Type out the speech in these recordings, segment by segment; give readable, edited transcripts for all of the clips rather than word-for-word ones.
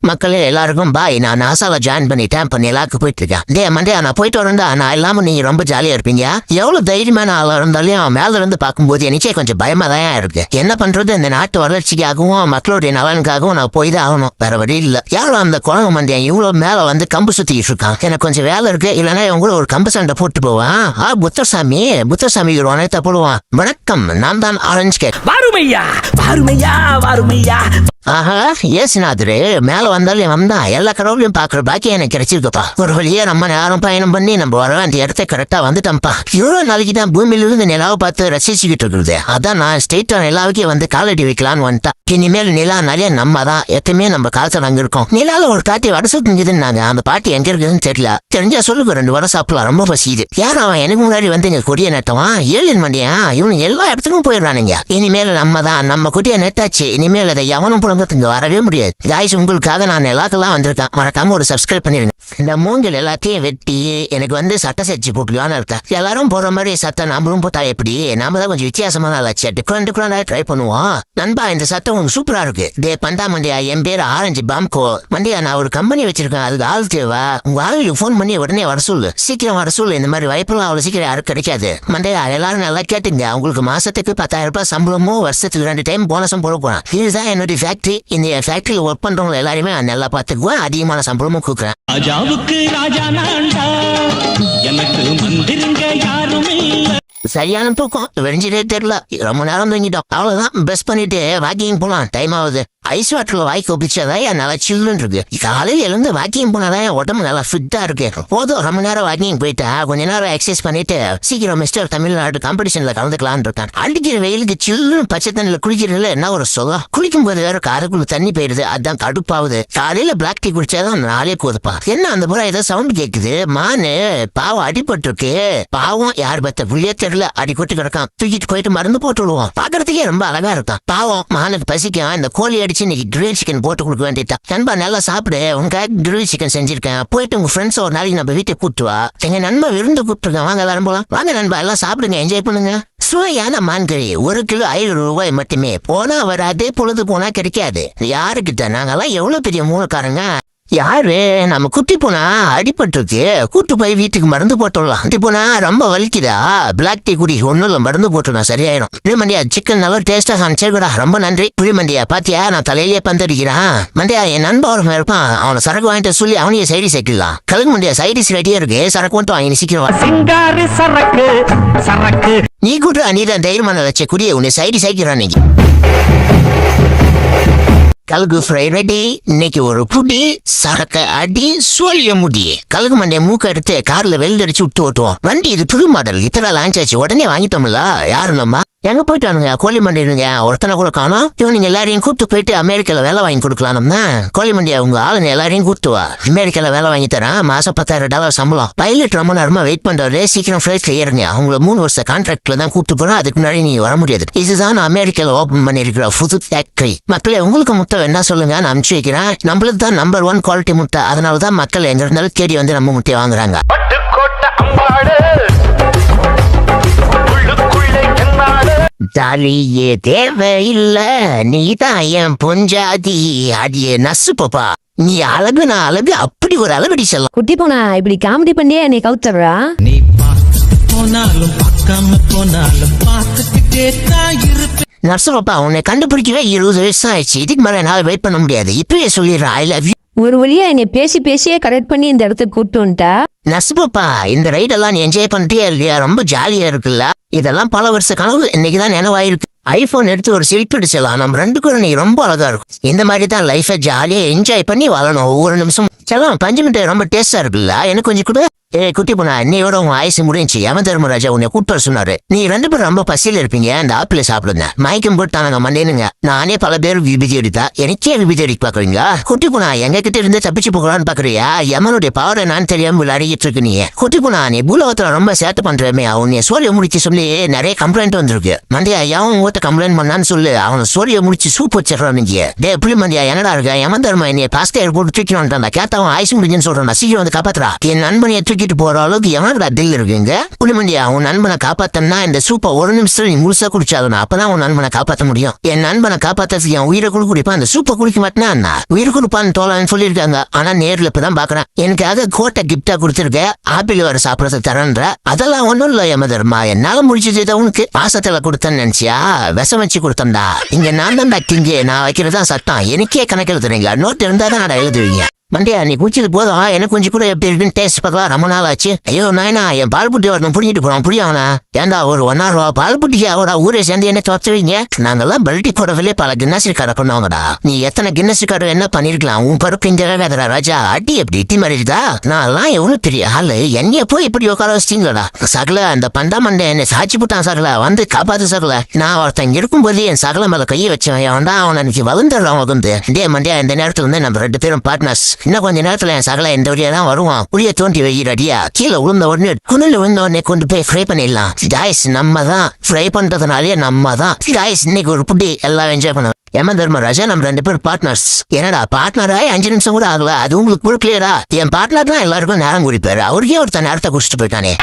மக்களே எல்லாருக்கும் பாய். நான் நாசால ஜாயின் பண்ணிட்டேன். இப்ப நிலாக்கு போயிட்டு இருக்கேன். டே மண்டே நான் போயிட்டு வரேன்டா. நான் இல்லாம நீங்க ரொம்ப ஜாலியா இருப்பீங்க. எவ்வளவு தைரியமான ஆளா இருந்தாலும் மேல இருந்து பார்க்கும்போது எனக்கே கொஞ்சம் பயமா தான் இருக்கு. என்ன பண்றது, இந்த நாட்டு வளர்ச்சிக்காகவும் மக்களுடைய நலனுக்காகவும் நான் போய் தான் ஆகணும். வேற வழி இல்ல. யாரும் அந்த குழந்தை மண்டியன் இவ்வளவு மேல வந்து கம்பு சுத்திட்டு இருக்கான். எனக்கு கொஞ்சம் வேலை இருக்கு. இல்லைன்னா இவங்க கூட ஒரு கம்பு சண்டை போட்டு போவான். புத்தசாமி ஒரு அனைத்த போடுவான். வணக்கம், நான் தான் ஆரஞ்சு கேக். வாருமையா வாருமையா வாருமையா. ஆஹா, ஏசுநாதரு மேல வந்தாலும் வந்தான். எல்லா கடவுளையும் பாக்குற பாக்கி எனக்கு கிடைச்சிருக்குப்பா. ஒரு வழியா நம்ம நேரம் பயணம் பண்ணி நம்ம வர வேண்டிய இடத்த கரெக்டா வந்துட்டோம்ப்பா. இவ்வளவு நாளைக்கு தான் பூமியில இருந்து நிலாவை பார்த்து ரசிச்சுக்கிட்டு இருக்குது. அதான் நான் ஸ்டேட்டா நிலாவுக்கே வந்து காலடி வைக்கலான்னு வந்துட்டேன். இனிமேல் நிலா நிறைய நம்ம தான் எப்பயுமே நம்ம காலத்துல அங்க இருக்கோம். நிலால ஒரு காட்டி வடை சுட்டுங்குதுன்னாங்க. அந்த பாட்டி எங்க இருக்குதுன்னு தெரியல. தெரிஞ்சா சொல்லுங்க, 2 வடை சாப்பிடலாம். ரொம்ப பசியுது. யாரும் அவன் எனக்கு முன்னாடி வந்து இங்க கொடிய நட்டவான். ஏழியன் மண்டியா இவனு எல்லா இடத்துக்கும் போயிடுறானுங்க. இனிமேல் நம்ம தான் நம்ம கொடிய நட்டாச்சு. இனிமேல் அதை எவனும் இங்க வரவே முடியாது. காய்ஸ், உங்களுக்காக நான் எல்லாக்கெல்லாம் வந்திருக்கேன். மறக்காம ஒரு சப்ஸ்கிரைப் பண்ணிருங்க. இந்த மூங்கில் எல்லாத்தையும் வெட்டி எனக்கு வந்து சட்டை செஞ்சு போட்டுக்கலான்னு இருக்கேன். எல்லாரும் போற மாதிரி சட்டை நாமளும் போட்டா எப்படி? நாம தான் கொஞ்சம் வித்தியாசமான டிஃபரெண்ட் ட்ரை பண்ணுவோம். நண்பா, இந்த சட்டம் உங்களுக்கு சூப்பரா இருக்கு. டே பண்டா மண்டியா, என் பேரு ஆரஞ்சு பாம்கோ. மண்டியா, நான் ஒரு கம்பெனி வச்சிருக்கேன். அதுக்கு ஆள் தேவா. உங்க ஆளுக்கு போன் பண்ணி உடனே வர சொல்லு. சீக்கிரம் வர சொல்லு. இந்த மாதிரி வாய்ப்பெல்லாம் அவ்வளவு சீக்கிரம் யாருக்கு கிடைக்காது. மண்டையா, எல்லாரும் நல்லா கேட்டுங்க. உங்களுக்கு மாசத்துக்கு 10,000 ரூபாய் சம்பளமும், வருஷத்துக்கு 2 டைம் போனஸும் போட போறேன். இதுதான் என்னுடைய ஃபேக்டரி. இந்த ஃபேக்டரியில் ஒர்க் பண்றவங்க எல்லாருமே நல்லா பார்த்துக்குவேன். அதிகமான சம்பளமும் கொடுக்குறேன். ராஜாவுக்கு ராஜா நான்டா, எனக்கு மந்திருங்க யாருமே இல்ல. சரியான தூக்கம் வெறிஞ்சிட்டே தெரியல. ரொம்ப நேரம் தூங்கிட்டோம். அவ்வளவுதான். பெஸ்ட் பண்ணிட்டு வாக்கிங் போலாம். டைம் ஆகுது. ஐஸ் வாட்டர்ல வாய்க்கு ஒப்பிச்சதான் நல்லா சில்லுன்னு இருக்கு. காலையில எழுந்து வாக்கிங் போனாதான் என் உடம்பு நல்லா ஃபிட்டா இருக்கு. போதும், ரொம்ப நேரம் வாக்கிங் போயிட்டா கொஞ்ச நேரம் எக்ஸசைஸ் பண்ணிட்டு சீக்கிரம் மிஸ்டர் தமிழ்நாடு காம்படிஷன்ல கலந்துக்கலான்னு இருக்கேன். அடிக்கிற வெயிலுக்கு சில்லுன்னு பச்சை தண்ணில குளிக்கிறதுல என்ன ஒரு சொல்லம். குளிக்கும் போது வேற காருக்குள்ள தண்ணி போயிடுது. அதான் கடுப்பாகுது. காலையில பிளாக் டீ குடிச்சாதான் நாளே போதுப்பா. என்ன அந்த புறம் ஏதோ சவுண்ட் கேக்குது? மானு பாவம் அடிபட்டு இருக்கு. பாவம் யார் பத்த புள்ளியே தெரியல. அடிக்கொட்டு கிடக்கான். தூக்கிட்டு போயிட்டு மருந்து போட்டு விடுவோம். பாக்குறதுக்கே ரொம்ப அழகா இருக்கான். பாவம் மானுக்கு பசிக்கும். இந்த கோழி அடிச்சு இன்னைக்கு கிரில் சிக்கன் போட்டு கொடுக்க வேண்டியதா. நண்பா, நல்லா சாப்பிடு. உனக்காக கிரில் சிக்கன் செஞ்சிருக்கேன். போயிட்டு உங்க ஃப்ரெண்ட்ஸ் ஒரு நாளைக்கு நம்ம வீட்டுக்கு கூப்பிட்டு வா. எங்க நண்பா விருந்து கூப்பிட்டுருக்கேன். வாங்க எல்லாரும் போலாம். வாங்க நண்பா, எல்லாம் சாப்பிடுங்க, என்ஜாய் பண்ணுங்க. சுவையான மான்கறி 1 கிலோ 500 ரூபாய் மட்டுமே. போனா வராது, பொழுது போனா கிடைக்காது. யாருக்கிட்ட? நாங்கெல்லாம் எவ்வளவு பெரிய மூலக்காரங்க. யாரு? நம்ம குட்டி போனா அடிபட்டுருக்கு. கூட்டு போய் வீட்டுக்கு மருந்து போட்டுடலாம். குட்டி போனா ரொம்ப வலிக்குதா? பிளாக் டீ குடி. ஒன்னும் இல்ல, மருந்து போட்டுனா சரியாயிடும். புரிமண்டியா, சிக்கன் நல்லா டேஸ்டா காமிச்சிருக்கா. ரொம்ப நன்றி. புரிமண்டியா, பாத்தியா நான் தலையிலேயே பந்தடிக்கிறான். மண்டியா, என் நண்பன் ஒரு இருப்பான். அவனை சரக்கு வாங்கிட்டு சொல்லி அவனையே சைடி சேர்க்கலாம். கலக்கு மண்டியா, சைடிஸ் ரெடியா இருக்கு. சரக்கு மட்டும் வாங்கி சீக்கிரம். சிங்காரி சரக்கு சரக்கு. நீ கூட நீதான் தைரியமான வச்ச குடிய உன்னை சைடி சேர்க்கிறான். நீங்க கழுகு ஃப்ரை ரெடி. இன்னைக்கு ஒரு புடி சரக்க அடி சோழிய முடி. கழுகு மண்டிய மூக்க எடுத்து கார்ல வெளில அடிச்சு விட்டு ஓட்டுவோம். வண்டி இது புது மாடல். இத்தனை லான்ச் ஆச்சு. உடனே வாங்கிட்டோம்ல. யாரு நம்ம? எங்க போயிட்டானுங்க? கோழி மண்டிடுங்க. ஒருத்தனை கூட காணோம். இவனுங்க எல்லாரையும் கூப்பிட்டு போயிட்டு அமெரிக்கால வேலை வாங்கி கொடுக்கலாம். நம்ம கோழி மண்டியா, உங்க ஆளுங்க எல்லாரையும் கூப்பிட்டு வா. அமெரிக்கால வேலை வாங்கி தரேன். மாசம் $10,000 சம்பளம். பைலட் ரொம்ப நேரமா வெயிட் பண்றாரு. சீக்கிரம் ஃபிளைட்ல ஏறுங்க. அவங்க 3 வருஷ கான்ட்ராக்ட்ல தான் கூப்பிட்டு போறோம். அதுக்கு முன்னாடி நீ வர முடியாது. இதுதான் அமெரிக்கால ஓபன் பண்ணிருக்கிற புது ஃபேக்டரி. மக்களே, உங்களுக்கு முட்டை வேணா சொல்லுங்க, நான் அனுப்பிச்சு வைக்கிறேன். நம்மளுக்கு தான் நம்பர் 1 குவாலிட்டி முட்டை. அதனாலதான் மக்கள் எங்க இருந்தாலும் தேடி வந்து நம்ம முட்டையை வாங்குறாங்க. ஜாலியே தேவையில்ல, நீதான் என் பொஞ்சாதி. அடியே நசு பாப்பா, நீ அழகு நான் அழகு. அப்படி ஒரு அளவடி செல்லம். குட்டி போனா இப்படி காமெடி பண்ணியே என்னை கவுத்துறா. நீ போனாலும் பார்க்காம போனாலும் பார்த்துக்கிட்டே தான் இருப்பேன். நர்சு பாப்பா, உன்னை கண்டுபிடிக்கவே 20 வருஷம் ஆயிடுச்சு. இதுக்கு மேல என்னால வெயிட் பண்ண முடியாது. இப்பவே சொல்லிடுறேன், ஐ லவ் யூ. ஒரு வழியா என்னை பேசியே கரெக்ட் பண்ணி இந்த இடத்துக்கு கூப்பிட்டு வந்துட்டா. நர்சு பாப்பா, இந்த ரைடெல்லாம் நீ என்ஜாய் பண்ணிட்டே இல்லையா? ரொம்ப ஜாலியா இருக்குல்ல? இதெல்லாம் பல வருஷ கனவு இன்னைக்குதான் நினைவாயிருக்கு. ஐபோன் எடுத்து ஒரு செல்ஃபி எடுக்கலாம். நம்ம 2 பேரும் நீ ரொம்ப அழகா இருக்கும். இந்த மாதிரி தான் லைஃபை ஜாலியா என்ஜாய் பண்ணி வாழணும். ஒவ்வொரு நிமிஷம் செல்லாம். 5 மினிட் ரொம்ப டேஸ்டா இருக்குல்ல? எனக்கு கொஞ்சம் கூட. குட்டி போனா, என்னையோட உங்க ஆயுசு முடிஞ்சு. யம தர்மராஜா உன்னை கூப்பிட்டு சொன்னாரு. நீ 2 பேரும் ரொம்ப பசியில இருப்பீங்க. அந்த ஆப்பிள சாப்பிடுங்க. மயக்கம் போட்டானுங்க மண்டேனுங்க. நானே பல பேர் விபதி எடுத்தா. எனக்கே விபதி அடிக்க பாக்குறீங்களா? குட்டி போனா, எங்க கிட்ட இருந்து தப்பிச்சு போகலான்னு பாக்குறியா? யமனுடைய பவர் நான் தெரியாம விளையாடிட்டு இருக்கு. நீ குட்டி போனா, நீ பூலோகத்துல ரொம்ப சேட்டை பண்றமே. உன்னை சோழிய முடிச்சு சொல்லி நிறைய கம்ப்ளைண்ட் வந்திருக்கு. மண்டியா, எவன் ஊத்த கம்ப்ளைண்ட் பண்ணான்னு சொல்லு. அவனை சோழிய முடிச்சு சூப் வச்சிடறான். நீங்க டே புளி மண்டியா, என்னடா இருக்க? யம தர்ம என்னைய பாஸ்கர் போட்டு தூக்கிட்டு கேட்டா அவன் ஆயுசு முடிஞ்சுன்னு சொல்றான். சீக்கிரம் வந்து காப்பாத்துறா. என் நண்பனையை தூக்கிட்டு போற அளவுக்கு எவனடா தில் இருக்குங்க? புலிமண்டியா, உன் நண்பனை காப்பாத்தனா இந்த சூப்பை ஒரு நிமிஷத்துல நீ முழுசா குடிச்சாகணும். அப்பதான் உன் நண்பனை காப்பாத்த முடியும். என் நண்பனை காப்பாத்துறதுக்கு என் உயிரை கூட குடிப்பான். அந்த சூப்பை குடிக்க மாட்டேன்னா உயிர் கொடுப்பான்னு தோலான்னு சொல்லியிருக்காங்க. ஆனா நேர்ல இப்பதான் பாக்குறேன். எனக்காக கோட்டை கிப்டா கொடுத்துருக்க, ஆப்பிள் வர சாப்பிடறது தரன்ற. அதெல்லாம் ஒண்ணும் இல்ல யமதர்மா, என்னால முடிச்சது உனக்கு பாசத்துல கொடுத்தேன்னு நினைச்சியா? விஷம் வச்சு கொடுத்தா. இங்க நான் தான் கிங்கு, நான் வைக்கிறதா சட்டம். எனக்கே கணக்கு எழுதுறீங்க. நோட்டு இருந்தா தான் எழுதுவீங்க. மண்டியா, நீ குடிச்சது போதும். எனக்கு கொஞ்சம் கூட எப்படி இருக்குன்னு டேஸ்ட் பார்க்கலாம். ரொம்ப நாள் ஆச்சு. ஐயோ நாயனா, என் பால் புட்டி வரணும் புடிங்கிட்டு போறோம். புரியாவனா? ஏண்டா ஒரு 1 hour பால் புட்டிக்கு அவட ஊரே சேர்ந்து என்ன துவச்சுவீங்க? நாங்கெல்லாம் பெல்ட்டி போடவில்லை பல கின்னஸ் கடை பண்ணுவாங்கடா. நீ எத்தனை கின்னஸ் கடை என்ன பண்ணிருக்கலாம்? உன் பருப்பு இந்த வேதரா ராஜா அடி எப்படி இட்டி மாறிடுதா? நான் எல்லாம் எவ்வளவு பெரிய ஆளு, என்னைய போய் இப்படி உட்கார வச்சிட்டீங்களா? சகல அந்த பண்டா மண்டை என்ன சாட்சி போட்டான். சகல வந்து காப்பாத்து சகல. நான் ஒருத்தன் இருக்கும்போது என் சகல மேல கையை வச்சவன் அவன்டா. அவன் எனக்கு வளர்ந்துடுறான் வந்து. டே மண்டியா, இந்த நேரத்துல வந்து நம்ம 2 பேரும் பார்ட்னர்ஸ். இன்னும் கொஞ்ச நேரத்துல என் சகல இந்த வழியா தான் வருவான். புளிய தோண்டி வைக்கிறடியா. கீழே விழுந்த உடனே குணில விழுந்த உடனே கொண்டு போய் ஃப்ரை பண்ணிடலாம். டாய்ஸ் நம்ம தான் ஃப்ரை பண்றதுனாலே நம்ம தான். டாய்ஸ் இன்னைக்கு ஒரு புட்டி எல்லாம் என்ஜாய் பண்ணுவோம். யம தர்மராஜா, நம்ம 2 பேரும் பார்ட்னர்ஸ். என்னடா பார்ட்னராய் 5 நிமிஷம் கூட ஆகல, அது உங்களுக்கு கூட கிளியரா? என் பார்ட்னர் தான் எல்லாருக்கும் நேரம் குடிப்பாரு. அவருக்கே ஒருத்தன் நேரத்தை குடிச்சிட்டு போயிட்டானே.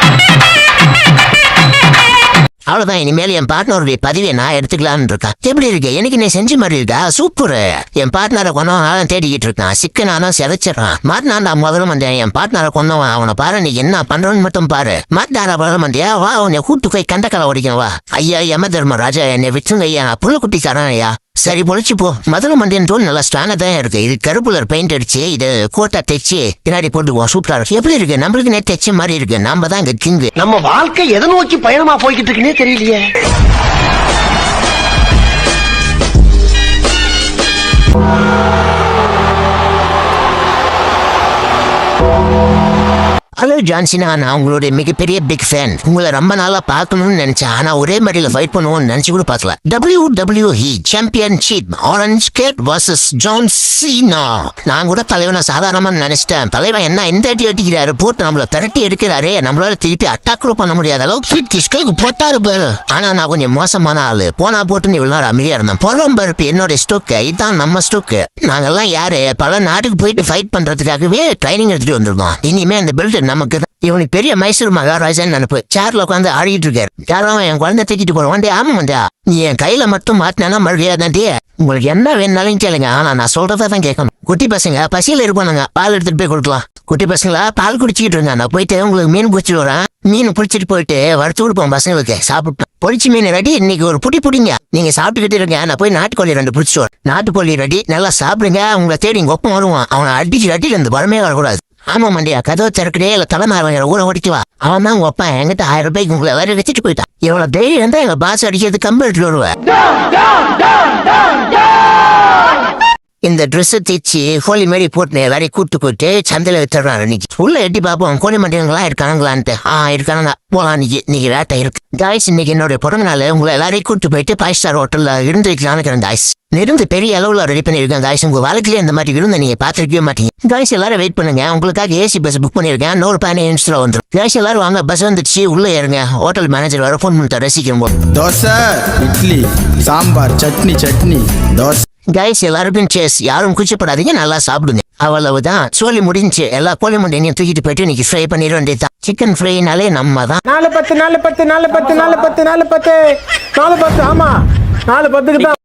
அவ்வளவுதான். இனிமேல் என் பார்ட்னருடைய பதிவை நான் எடுத்துக்கலான்னு இருக்கேன். எப்படி இருக்கு? எனக்கு நீ செஞ்ச மாதிரி இருக்கா? சூப்பர். என் பார்ட்னரை கொண்டவன் தேடிக்கிட்டு இருக்கான். சிக்கனானா சிதைச்சிடறான். மாட்டினாண்டா முதல்ல வந்தேன். என் பார்ட்னரை கொண்டவன் அவனை பாரு. நீ என்ன பண்றன்னு மட்டும் பாரு. மாட்டினாரா முதல்ல வந்தியா? வா, உன்னை கூட்டு போய் கண்டக்கலை ஓடிக்கணும். வா ஐயா யம தர்மராஜா, என்னை விட்டுங்க ஐயா. நான் புள்ள குட்டி தரேன் ஐயா. சரி பொழிச்சு போ. முதல்ல மண்டியன் தோல் நல்லா ஸ்ட்ராங்கா தான் இருக்கு. இது கருப்புலர் பெயிண்ட் அடிச்சு இது கோட்டா தைச்சு பின்னாடி போட்டுக்குவோம். சூப்பரா இருக்கு. எப்படி இருக்கு? நம்மளுக்கு நேற்று தைச்ச மாதிரி இருக்கு. நாம தான் இங்க கிங்கு. நம்ம வாழ்க்கை எதை நோக்கி பயணமா போய்கிட்டு இருக்குன்னே தெரியலையே. ஹலோ ஜான்சினா, நான் உங்களுடைய மிகப்பெரிய பிக் ஃபேன். உங்களை ரொம்ப நாளா பார்க்கணும்னு நினைச்சேன். ஆனா ஒரே மாதிரில ஃபைட் பண்ணுவோம்னு நினைச்சு கூட பார்க்கல. WWE championship orange cat versus John Cena. நான் கூட தலைவனை சாதாரணமா நினைச்சிட்டேன். தலைவன் என்ன இந்த அடி அடிக்கிறாரு, போட்டு நம்மள திரட்டி எடுக்கிறாரு. நம்மளால திருப்பி அட்டாக் கூட பண்ண முடியாத அளவுக்கு கிஷ்களுக்கு போட்டாரு பாரு. ஆனா நான் கொஞ்சம் மோசமான ஆளு. போனா போட்டுன்னு இவ்வளவு நேரம் அமைதியா இருந்தேன். பொருளும் பருப்பு என்னோட ஸ்டோக்கு. இதுதான் நம்ம ஸ்டோக்கு. நாங்கெல்லாம் யாரு பல நாட்டுக்கு போயிட்டு ஃபைட் பண்றதுக்காகவே ட்ரைனிங் எடுத்துட்டு வந்திருந்தோம். இனிமே அந்த பெல்ட் நமக்கு தான். இவனுக்கு பெரிய மைசூர் மகாராஜான்னு நினைப்பு. சேர்ல உட்காந்து ஆடிட்டு இருக்காரு. யாரும் என் குழந்தை தூக்கிட்டு போறோம். வண்டி ஆமா வந்தா, நீ என் கையில மட்டும் மாட்டினா மறுபடியாதாண்டி. உங்களுக்கு என்ன வேணும்னாலும் கேளுங்க. ஆனா நான் சொல்றதான் கேட்கணும். குட்டி பசங்க பசியில இருப்பானுங்க, பால் எடுத்துட்டு போய் கொடுக்கலாம். குட்டி பசங்களா பால் குடிச்சிட்டு இருங்க. நான் போயிட்டு உங்களுக்கு மீன் பிடிச்சிட்டு வரேன். மீன் பிடிச்சிட்டு போயிட்டு வறுத்து கொடுப்போம் பசங்களுக்கு. சாப்பிட்டோம். பொரிச்சு மீன் ரெடி. இன்னைக்கு ஒரு புடி புடிங்க. நீங்க சாப்பிட்டுக்கிட்டு இருங்க. நான் போய் நாட்டுக்கோழி 2 பிடிச்சிட்டு வரேன். நாட்டுக்கோழி ரெடி. நல்லா சாப்பிடுங்க. உங்களை தேடி இங்க ஒப்பம் வருவான். அவனை அடிச்சு அடிச்சு இந்த வரமே வரக்கூடாது. ஆமா மண்டியா, கதவை திறக்கடே இல்ல தலைமாற ஊரை ஓடிக்குவா. அவன் தான் உங்க அப்பா என்கிட்ட 1000 ரூபாய்க்கு உங்களை எல்லாரும் வச்சுட்டு போயிட்டான். இவ்வளவு தைரியம் இருந்தா எங்க பாஸ் அடிக்கிறது கம்பு எடுத்துட்டு வருவேன். இந்த ட்ரெஸ் தைச்சு ஹோலி மாரி போட்டு எல்லாரையும் கூட்டு போயிட்டு சந்தையில வித்துறான். இன்னைக்கு உள்ள எட்டி பாப்போம் கோழி மண்டியங்களா இருக்காங்களான்ட்டு. இருக்கானுங்க. போலாம். இன்னைக்கு வேட்டை இருக்கு. காய்ஸ், இன்னைக்கு என்னுடைய பிறந்த நாள். உங்களை எல்லாரையும் கூட்டு போயிட்டு 5 ஸ்டார் ஹோட்டல்ல இருந்து வைக்கலான்னு காய்ஸ். நெருந்து பெரிய அளவுல ரெடி பண்ணிருக்கேன் காய்ஸ். உங்க வாழ்க்கையில இந்த மாதிரி விருந்த நீங்க பாத்துருக்கவே மாட்டீங்க காய்ஸ். எல்லாரும் வெயிட் பண்ணுங்க. உங்களுக்காக ஏசி பஸ் புக் பண்ணிருக்கேன். 100 நிமிஷத்துல வந்துடும் காய்ஸ். எல்லாரும் வாங்க, பஸ் வந்துடுச்சு. உள்ள ஏறுங்க. ஹோட்டல் மேனேஜர் வர போன் பண்ணிட்டு ரசிக்கும் போது தோசை, இட்லி, சாம்பார், சட்னி தோசை. காய்ஸ் எல்லாருக்கும் சேஸ். யாரும் கூச்சப்படாதீங்க, நல்லா சாப்பிடுங்க. அவ்வளவுதான். சோலி முடிஞ்சு. எல்லா கோழி முட்டையும் தூக்கிட்டு போயிட்டு இன்னைக்கு ஃப்ரை பண்ணிட வேண்டியதுதான். சிக்கன் ஃப்ரைனாலே நம்ம தான். 4 10 4 10 4 10 4 10 4 10 4 10. ஆமா 4 10க்கு தான்.